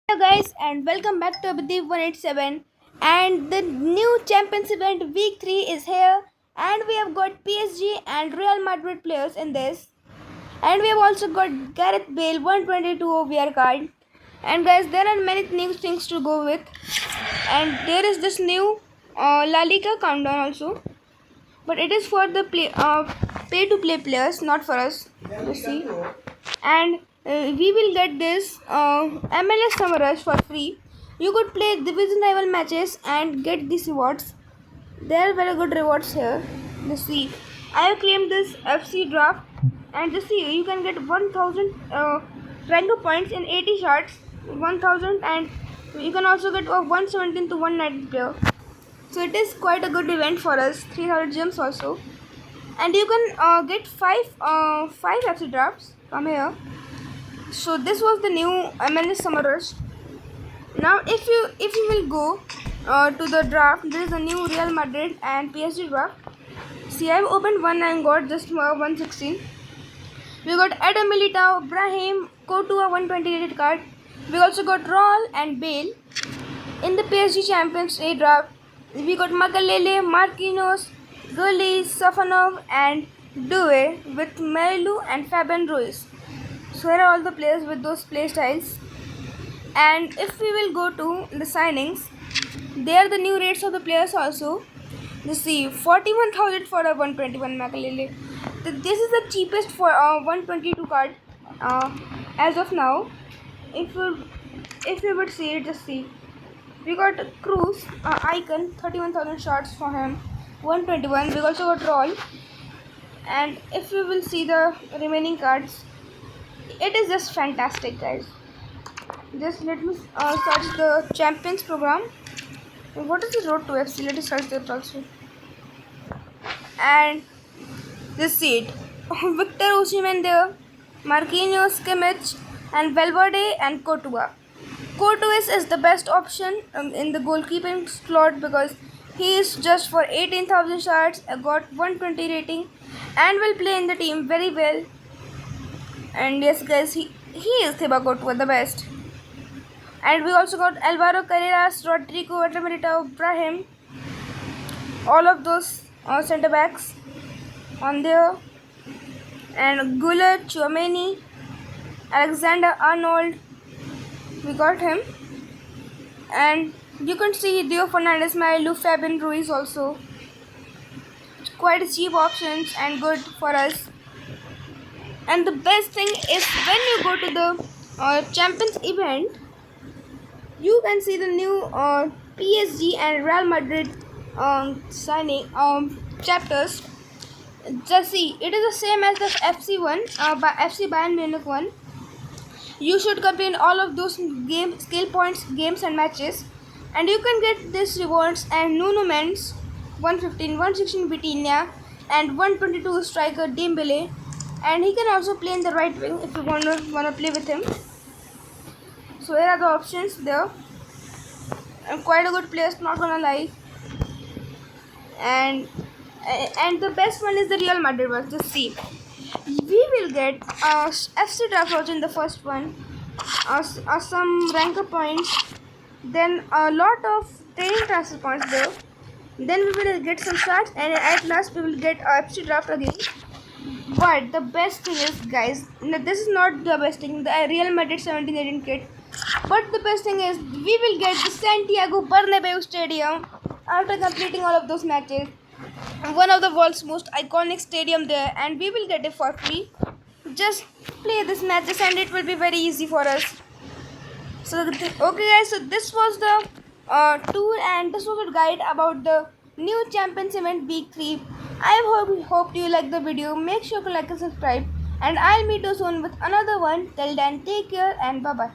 Hello guys and welcome back to Abhideep 187, and the new Champions event week 3 is here, and we have got PSG and Real Madrid players in this, and we have also got Gareth Bale 122 OVR card. And guys, there are many new things to go with, and there is this new La Liga countdown also, but it is for the pay to play players, not for us. You see, and we will get this MLS Summer Rush for free. You could play division rival matches and get these rewards. There are very good rewards here. Just see, I have claimed this FC draft, and just see, you can get 1000 ranker points in 80 shots, 1000, and you can also get a 117 to 190 player. So it is quite a good event for us. 300 gems also, and you can get five FC drafts from here. So this was the new MLS Summer Rush. Now if you will go to the draft, there is a new Real Madrid and PSG draft. See, I have opened one and got just 116. We got Adam Militao, Brahim, Courtois 120 rated card. We also got Raul and Bale. In the PSG Champions League draft, we got Makalele, Marquinhos, Gulli, Safanov and Due with Melu and Fabian Ruiz. So here are all the players with those play styles. And if we will go to the signings, there are the new rates of the players also. You see, 41,000 for a 121 Makalele. This is the cheapest for a 122 card as of now. If you would see it, just see. We got Cruz, Icon, 31,000 shots for him, 121. We also got Roll. And if you will see the remaining cards, it is just fantastic, guys. Just let me search the Champions program. What is the road to FC? Let us search that also. And just see it. Victor Osimhen there, Marquinhos, Kimmich, and Valverde and Courtois. Courtois is the best option in the goalkeeping slot because he is just for 18,000 shots, got 120 rating, and will play in the team very well. And yes, guys, he is Thibaut Courtois, the best. And we also got Alvaro Carreras, Rodrigo, Militao, Brahim, all of those centre backs on there. And Gullit, Chouameni, Alexander Arnold, we got him. And you can see Dio Fernandez, Mailu, Fabian Ruiz also. Quite cheap options and good for us. And the best thing is when you go to the Champions event, you can see the new PSG and Real Madrid signing chapters. Just see, it is the same as the FC one, by FC Bayern Munich one. You should complete all of those skill points, games and matches, and you can get these rewards. And Nuno Mendes, 115, 116 Vitinha, and 122 striker Dembele. And he can also play in the right wing if you wanna play with him. So here are the options there. I'm quite a good player, not gonna lie. And the best one is the Real Madrid one. Just see, we will get FC draft also in the first one, some ranker points, then a lot of training transfer points there. Then we will get some shots, and at last we will get FC draft again. But the best thing is, guys, this is not the best thing, the Real Madrid 17-18 kit. But the best thing is, we will get the Santiago Bernabeu Stadium after completing all of those matches. One of the world's most iconic stadium there, and we will get it for free. Just play these matches and it will be very easy for us. So okay guys, so this was the tour, and this was a guide about the new Champions event week 3. I hope you like the video. Make sure to like and subscribe, and I'll meet you soon with another one. Till then, take care and bye bye.